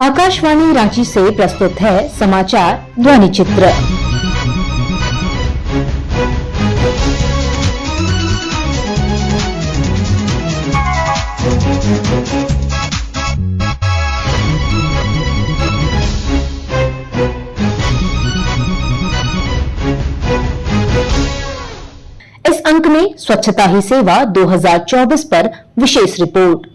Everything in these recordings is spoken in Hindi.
आकाशवाणी रांची से प्रस्तुत है समाचार ध्वनि चित्र। इस अंक में स्वच्छता ही सेवा 2024 पर विशेष रिपोर्ट।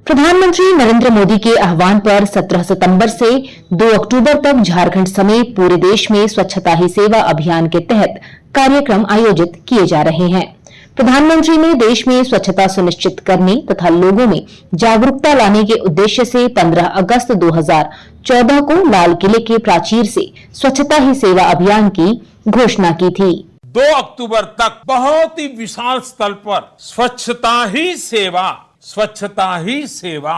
प्रधानमंत्री नरेंद्र मोदी के आह्वान पर 17 सितंबर से 2 अक्टूबर तक झारखंड समेत पूरे देश में स्वच्छता ही सेवा अभियान के तहत कार्यक्रम आयोजित किए जा रहे हैं। प्रधानमंत्री ने देश में स्वच्छता सुनिश्चित करने तथा लोगों में जागरूकता लाने के उद्देश्य से 15 अगस्त 2014 को लाल किले के प्राचीर से स्वच्छता ही सेवा अभियान की घोषणा की थी। 2 अक्टूबर तक बहुत ही विशाल स्तर पर स्वच्छता ही सेवा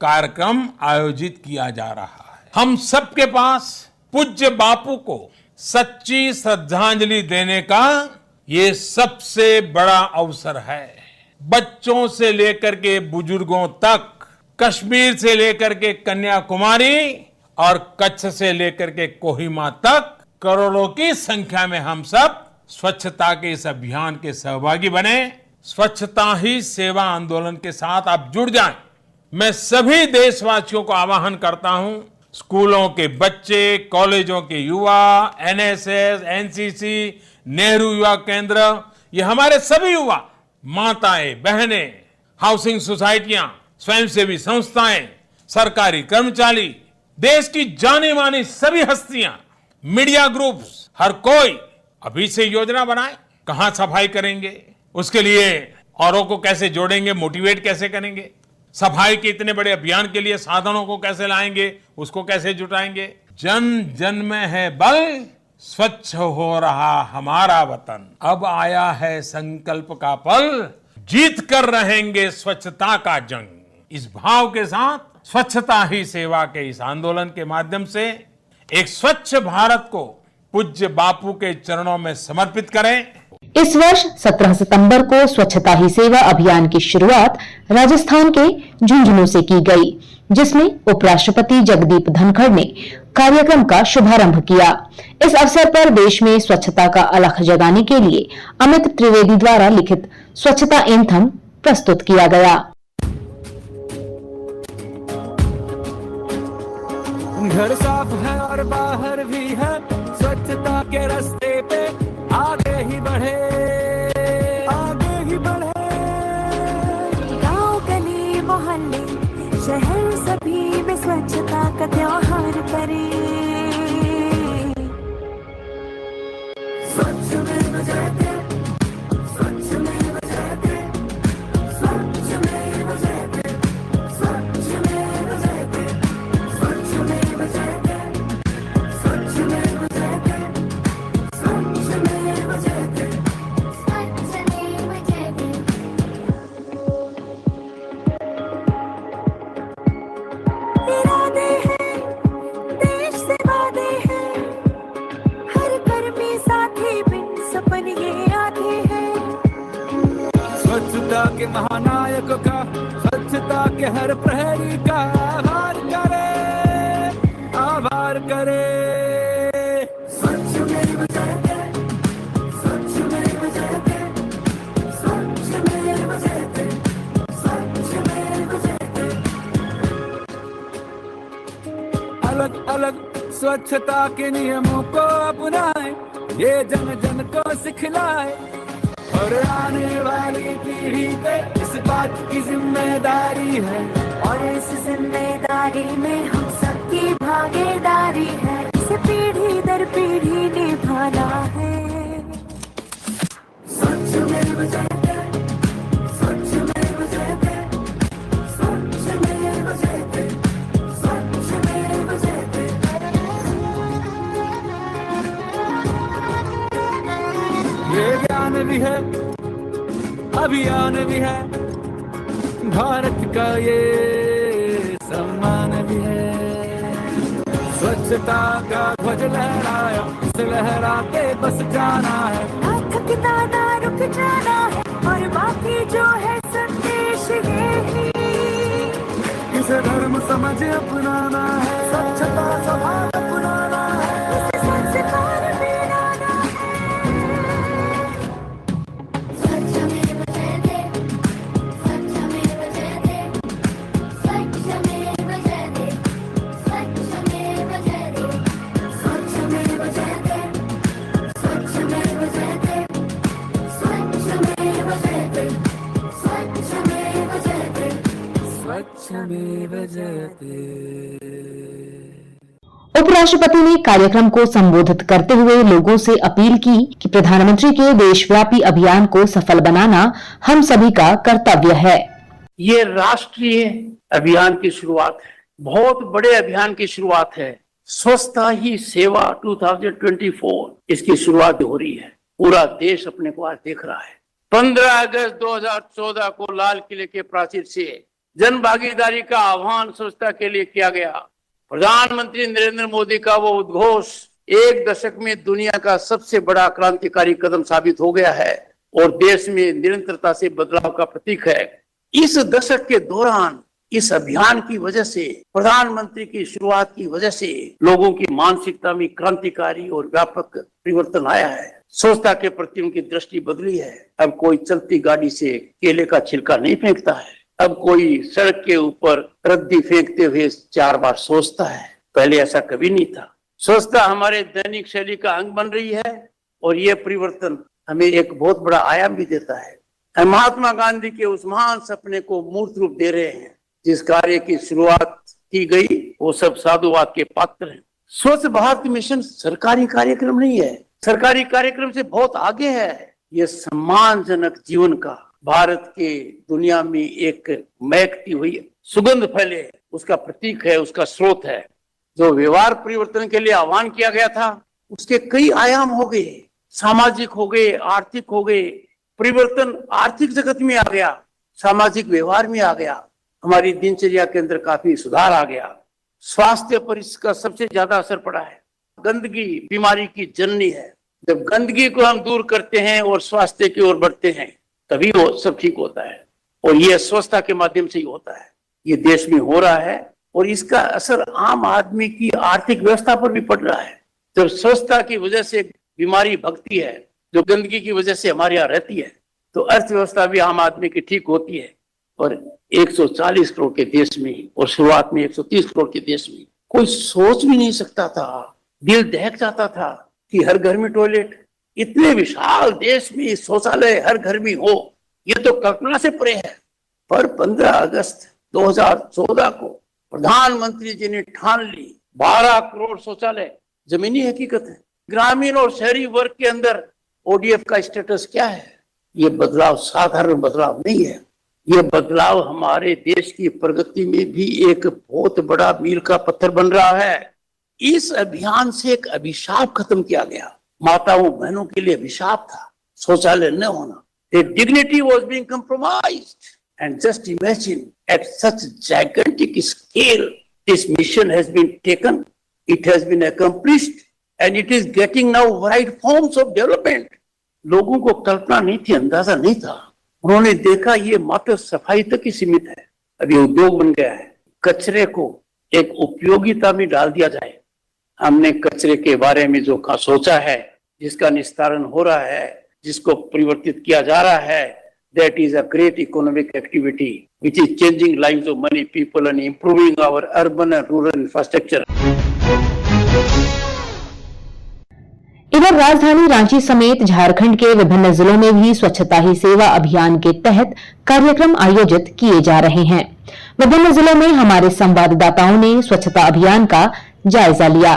कार्यक्रम आयोजित किया जा रहा है। हम सबके पास पूज्य बापू को सच्ची श्रद्धांजलि देने का ये सबसे बड़ा अवसर है। बच्चों से लेकर के बुजुर्गों तक, कश्मीर से लेकर के कन्याकुमारी और कच्छ से लेकर के कोहिमा तक करोड़ों की संख्या में हम सब स्वच्छता के इस अभियान के सहभागी बने। स्वच्छता ही सेवा आंदोलन के साथ आप जुड़ जाएं। मैं सभी देशवासियों को आह्वान करता हूं, स्कूलों के बच्चे, कॉलेजों के युवा, एनएसएस, एनसीसी, नेहरू युवा केंद्र, ये हमारे सभी युवा, माताएं, बहनें, हाउसिंग सोसाइटियां, स्वयंसेवी संस्थाएं, सरकारी कर्मचारी, देश की जानी मानी सभी हस्तियां, मीडिया ग्रुप्स, हर कोई अभी से योजना बनाए। कहां सफाई करेंगे, उसके लिए औरों को कैसे जोड़ेंगे, मोटिवेट कैसे करेंगे, सफाई के इतने बड़े अभियान के लिए साधनों को कैसे लाएंगे, उसको कैसे जुटाएंगे। जन जन में है बल, स्वच्छ हो रहा हमारा वतन। अब आया है संकल्प का पल, जीत कर रहेंगे स्वच्छता का जंग। इस भाव के साथ स्वच्छता ही सेवा के इस आंदोलन के माध्यम से एक स्वच्छ भारत को पूज्य बापू के चरणों में समर्पित करें। इस वर्ष 17 सितंबर को स्वच्छता ही सेवा अभियान की शुरुआत राजस्थान के झुंझुनू से की गई, जिसमें उपराष्ट्रपति जगदीप धनखड़ ने कार्यक्रम का शुभारंभ किया। इस अवसर पर देश में स्वच्छता का अलख जगाने के लिए अमित त्रिवेदी द्वारा लिखित स्वच्छता एंथम प्रस्तुत किया गया। घर साफ है और बाहर भी है, स्वच्छता के रास्ते पे आगे ही बढ़े, आगे ही बढ़े। गाँव गली मोहल्ले शहर सभी में स्वच्छता का त्योहार करे। स्वच्छ में बजाते, स्वच्छ में बजाते, स्वच्छ में बजाते, स्वच्छ में बजाते, स्वच्छ में बजाते, स्वच्छ में बजाते, स्वच्छ में बजाते, स्वच्छ में बजाते। इरादे हैं, देश से वादे हैं, हर कर्मी साथी बिन सपन ये आगे है। स्वच्छता के महानायक का, स्वच्छता के हर प्रहरी का आभार करे, आभार करे। स्वच्छ में बजाते, स्वच्छ में बजाते, स्वच्छ में बजाते, स्वच्छ में बजाते। अलग अलग स्वच्छता के नियमों को अपनाए, ये जन जन को सिखलाए, और आने वाली पीढ़ी पे इस बात की जिम्मेदारी है, और इस जिम्मेदारी में हम सबकी भागीदारी है, इसे पीढ़ी दर पीढ़ी निभाना है। स्वच्छ में बजाते, स्वच्छ में बजाते, स्वच्छ में बजाते, स्वच्छ में बजाते। ये ज्ञान भी है, अभियान भी है, भारत का ये सम्मान भी है। स्वच्छता का ध्वज लहराया, इस लहराते बस जाना है, ना थकना ना रुक जाना है, और बाकी जो है संदेश ये ही समझ अपनाना है, स्वच्छता स्वभाव अपनाना है, इसे संस्कार मिलाना है। स्वच्छमेव जयते, स्वच्छमेव जयते, स्वच्छमेव जयते, स्वच्छमेव जयते, स्वच्छमेव जयते, स्वच्छमेव जयते, स्वच्छमेव जयते, स्वच्छमेव जयते, स्वच्छमेव जयते। उपराष्ट्रपति ने कार्यक्रम को संबोधित करते हुए लोगों से अपील की कि प्रधानमंत्री के देशव्यापी अभियान को सफल बनाना हम सभी का कर्तव्य है। ये राष्ट्रीय अभियान की शुरुआत है, बहुत बड़े अभियान की शुरुआत है। स्वच्छता ही सेवा 2024 इसकी शुरुआत हो रही है। पूरा देश अपने को आज देख रहा है। 15 अगस्त 2014 को लाल किले के प्राचीर से जन भागीदारी का आह्वान स्वच्छता के लिए किया गया। प्रधानमंत्री नरेंद्र मोदी का वो उद्घोष एक दशक में दुनिया का सबसे बड़ा क्रांतिकारी कदम साबित हो गया है और देश में निरंतरता से बदलाव का प्रतीक है। इस दशक के दौरान इस अभियान की वजह से, प्रधानमंत्री की शुरुआत की वजह से लोगों की मानसिकता में क्रांतिकारी और व्यापक परिवर्तन आया है। स्वच्छता के प्रति उनकी दृष्टि बदली है। अब कोई चलती गाड़ी से केले का छिलका नहीं फेंकता है। अब कोई सड़क के ऊपर रद्दी फेंकते हुए 4 बार सोचता है। पहले ऐसा कभी नहीं था। स्वच्छता हमारे दैनिक शैली का अंग बन रही है और ये परिवर्तन हमें एक बहुत बड़ा आयाम भी देता है। हम महात्मा गांधी के उस महान सपने को मूर्त रूप दे रहे हैं। जिस कार्य की शुरुआत की गई वो सब साधुवाद के पात्र हैं। स्वच्छ भारत मिशन सरकारी कार्यक्रम नहीं है, सरकारी कार्यक्रम से बहुत आगे है। ये सम्मानजनक जीवन का भारत के दुनिया में एक महकती हुई सुगंध फैले उसका प्रतीक है, उसका स्रोत है। जो व्यवहार परिवर्तन के लिए आह्वान किया गया था उसके कई आयाम हो गए, सामाजिक हो गए, आर्थिक हो गए। परिवर्तन आर्थिक जगत में आ गया, सामाजिक व्यवहार में आ गया, हमारी दिनचर्या के अंदर काफी सुधार आ गया। स्वास्थ्य पर इसका सबसे ज्यादा असर पड़ा है। गंदगी बीमारी की जननी है। जब गंदगी को हम दूर करते हैं और स्वास्थ्य की ओर बढ़ते हैं तभी वो सब ठीक होता है और ये स्वच्छता के माध्यम से ही होता है। ये देश में हो रहा है और इसका असर आम आदमी की आर्थिक व्यवस्था पर भी पड़ रहा है। जब स्वच्छता की वजह से बीमारी भगती है, जो गंदगी की वजह से हमारे यहाँ रहती है, तो अर्थव्यवस्था भी आम आदमी की ठीक होती है। और 140 करोड़ के देश में और शुरुआत में 130 करोड़ के देश में कोई सोच भी नहीं सकता था। दिल दहक जाता था कि हर घर में टॉयलेट, इतने विशाल देश में शौचालय हर घर में हो, ये तो कल्पना से परे है। पर 15 अगस्त 2014 को प्रधानमंत्री जी ने ठान ली 12 करोड़ शौचालय जमीनी हकीकत है। ग्रामीण और शहरी वर्ग के अंदर ओडीएफ का स्टेटस क्या है? ये बदलाव साधारण बदलाव नहीं है। ये बदलाव हमारे देश की प्रगति में भी एक बहुत बड़ा मील का पत्थर बन रहा है। इस अभियान से एक अभिशाप खत्म किया गया। माताओं बहनों के लिए अभिशाप था शौचालय न होना। Their dignity was being compromised. And just imagine at such gigantic scale this mission has been taken, it has been accomplished and it is getting now wide forms of development. लोगों को कल्पना नहीं थी, अंदाजा नहीं था। उन्होंने देखा ये मात्र सफाई तक ही सीमित है, अभी उद्योग बन गया है। कचरे को एक उपयोगिता में डाल दिया जाए। हमने कचरे के बारे में जो सोचा है, जिसका निस्तारण हो रहा है, जिसको परिवर्तित किया जा रहा है, that is a great economic activity which is changing lives of many people and improving our urban and rural infrastructure. इधर राजधानी रांची समेत झारखंड के विभिन्न जिलों में भी स्वच्छता ही सेवा अभियान के तहत कार्यक्रम आयोजित किए जा रहे हैं। विभिन्न जिलों में हमारे संवाददाताओं ने स्वच्छता अभियान का जायजा लिया।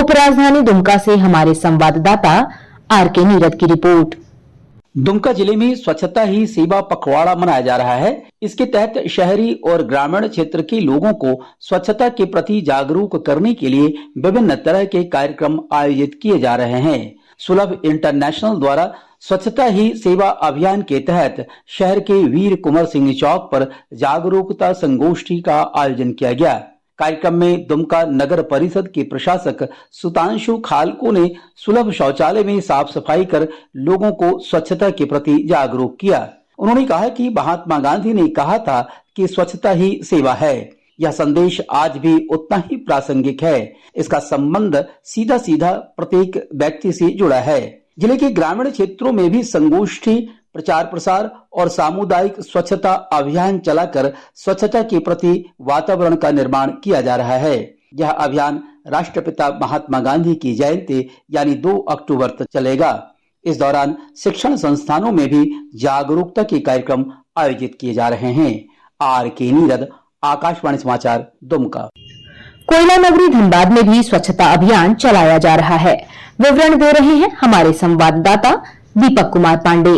उपराजधानी दुमका से हमारे संवाददाता आर.के. नीरद की रिपोर्ट। दुमका जिले में स्वच्छता ही सेवा पखवाड़ा मनाया जा रहा है। इसके तहत शहरी और ग्रामीण क्षेत्र के लोगों को स्वच्छता के प्रति जागरूक करने के लिए विभिन्न तरह के कार्यक्रम आयोजित किए जा रहे हैं। सुलभ इंटरनेशनल द्वारा स्वच्छता ही सेवा अभियान के तहत शहर के वीर कुंवर सिंह चौक पर जागरूकता संगोष्ठी का आयोजन किया गया। कार्यक्रम में दुमका नगर परिषद के प्रशासक सुतांशु खालको ने सुलभ शौचालय में साफ सफाई कर लोगों को स्वच्छता के प्रति जागरूक किया। उन्होंने कहा कि महात्मा गांधी ने कहा था कि स्वच्छता ही सेवा है, यह संदेश आज भी उतना ही प्रासंगिक है। इसका संबंध सीधा सीधा प्रत्येक व्यक्ति से जुड़ा है। जिले के ग्रामीण क्षेत्रों में भी संगोष्ठी, प्रचार प्रसार और सामुदायिक स्वच्छता अभियान चलाकर स्वच्छता के प्रति वातावरण का निर्माण किया जा रहा है। यह अभियान राष्ट्रपिता महात्मा गांधी की जयंती यानी 2 अक्टूबर तक चलेगा। इस दौरान शिक्षण संस्थानों में भी जागरूकता के कार्यक्रम आयोजित किए जा रहे हैं। R.K. नीरद, आकाशवाणी समाचार, दुमका। कोयला नगरी धनबाद में भी स्वच्छता अभियान चलाया जा रहा है। विवरण दे रहे हैं हमारे संवाददाता दीपक कुमार पांडे।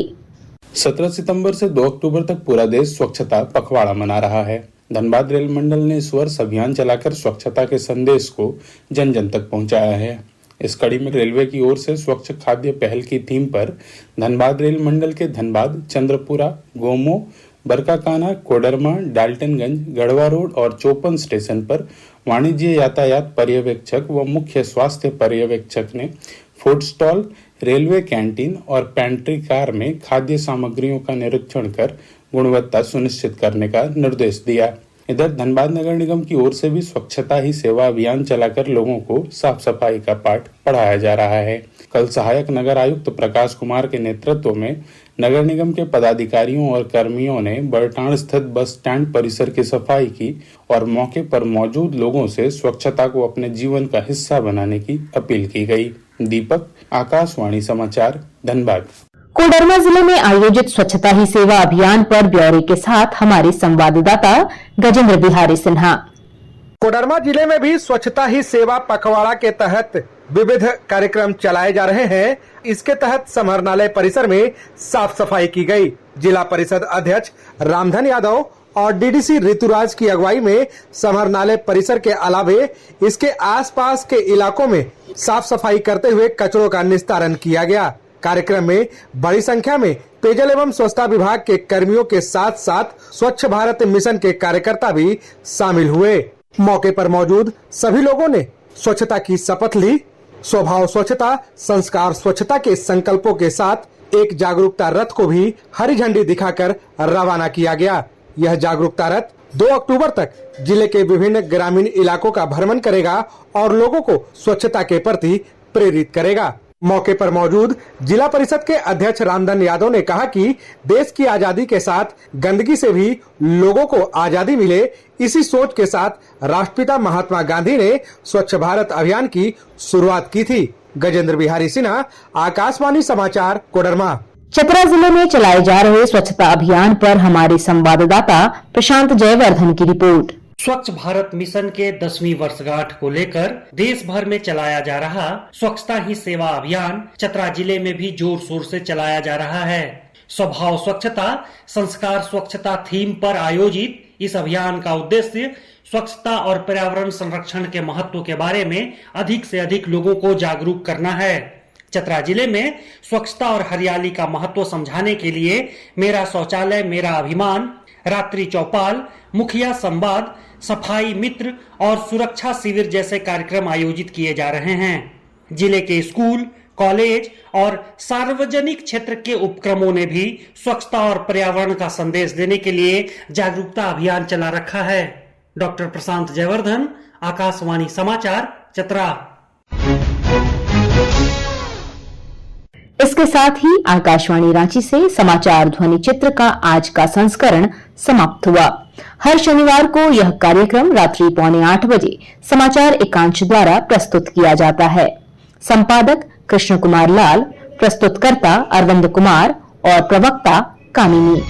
17 सितंबर से 2 अक्टूबर तक पूरा देश स्वच्छता पखवाड़ा मना रहा है। धनबाद रेल मंडल ने इस वर्ष अभियान चलाकर स्वच्छता के संदेश को जन जन तक पहुंचाया है। इस कड़ी में रेलवे की ओर से स्वच्छ खाद्य पहल की थीम पर धनबाद रेल मंडल के धनबाद, चंद्रपुरा, गोमो, बरकाकाना, कोडरमा, डाल्टनगंज, गढ़वा रोड और चौपन स्टेशन पर वाणिज्य यातायात पर्यवेक्षक व मुख्य स्वास्थ्य पर्यवेक्षक ने फूड स्टॉल, रेलवे कैंटीन और पैंट्री कार में खाद्य सामग्रियों का निरीक्षण कर गुणवत्ता सुनिश्चित करने का निर्देश दिया। इधर धनबाद नगर निगम की ओर से भी स्वच्छता ही सेवा अभियान चलाकर लोगों को साफ सफाई का पाठ पढ़ाया जा रहा है। कल सहायक नगर आयुक्त प्रकाश कुमार के नेतृत्व में नगर निगम के पदाधिकारियों और कर्मियों ने बरटाण स्थित बस स्टैंड परिसर की सफाई की और मौके पर मौजूद लोगों से स्वच्छता को अपने जीवन का हिस्सा बनाने की अपील की गई। दीपक, आकाशवाणी समाचार, धनबाद। कोडरमा जिले में आयोजित स्वच्छता ही सेवा अभियान पर ब्यौरे के साथ हमारे संवाददाता गजेंद्र बिहारी सिन्हा। कोडरमा जिले में भी स्वच्छता ही सेवा पखवाड़ा के तहत विविध कार्यक्रम चलाए जा रहे हैं। इसके तहत समाहरणालय परिसर में साफ सफाई की गई। जिला परिषद अध्यक्ष रामधन यादव और डीडीसी ऋतुराज की अगुवाई में समाहरणालय परिसर के अलावे इसके आसपास के इलाकों में साफ सफाई करते हुए कचरों का निस्तारण किया गया। कार्यक्रम में बड़ी संख्या में पेयजल एवं स्वच्छता विभाग के कर्मियों के साथ साथ स्वच्छ भारत मिशन के कार्यकर्ता भी शामिल हुए। मौके पर मौजूद सभी लोगों ने स्वच्छता की शपथ ली। स्वभाव स्वच्छता, संस्कार स्वच्छता के संकल्पों के साथ एक जागरूकता रथ को भी हरी झंडी दिखाकर रवाना किया गया। यह जागरूकता रथ 2 अक्टूबर तक जिले के विभिन्न ग्रामीण इलाकों का भ्रमण करेगा और लोगों को स्वच्छता के प्रति प्रेरित करेगा। मौके पर मौजूद जिला परिषद के अध्यक्ष रामधन यादव ने कहा कि देश की आजादी के साथ गंदगी से भी लोगों को आजादी मिले, इसी सोच के साथ राष्ट्रपिता महात्मा गांधी ने स्वच्छ भारत अभियान की शुरुआत की थी। गजेंद्र बिहारी सिन्हा, आकाशवाणी समाचार, कोडरमा। चतरा जिले में चलाए जा रहे स्वच्छता अभियान पर हमारे संवाददाता प्रशांत जयवर्धन की रिपोर्ट। स्वच्छ भारत मिशन के 10वीं वर्षगांठ को लेकर देश भर में चलाया जा रहा स्वच्छता ही सेवा अभियान चतरा जिले में भी जोर शोर से चलाया जा रहा है। स्वभाव स्वच्छता, संस्कार स्वच्छता थीम पर आयोजित इस अभियान का उद्देश्य स्वच्छता और पर्यावरण संरक्षण के महत्व के बारे में अधिक से अधिक लोगों को जागरूक करना है। चतरा जिले में स्वच्छता और हरियाली का महत्व समझाने के लिए मेरा शौचालय मेरा अभिमान, रात्रि चौपाल, मुखिया संवाद, सफाई मित्र और सुरक्षा शिविर जैसे कार्यक्रम आयोजित किए जा रहे हैं। जिले के स्कूल, कॉलेज और सार्वजनिक क्षेत्र के उपक्रमों ने भी स्वच्छता और पर्यावरण का संदेश देने के लिए जागरूकता अभियान चला रखा है। डॉक्टर प्रशांत जयवर्धन, आकाशवाणी समाचार, चतरा। इसके साथ ही आकाशवाणी रांची से समाचार ध्वनि चित्र का आज का संस्करण समाप्त हुआ। हर शनिवार को यह कार्यक्रम रात्रि 7:45 बजे समाचार एकांश द्वारा प्रस्तुत किया जाता है। संपादक कृष्ण कुमार लाल, प्रस्तुतकर्ता अरविंद कुमार और प्रवक्ता कामिनी।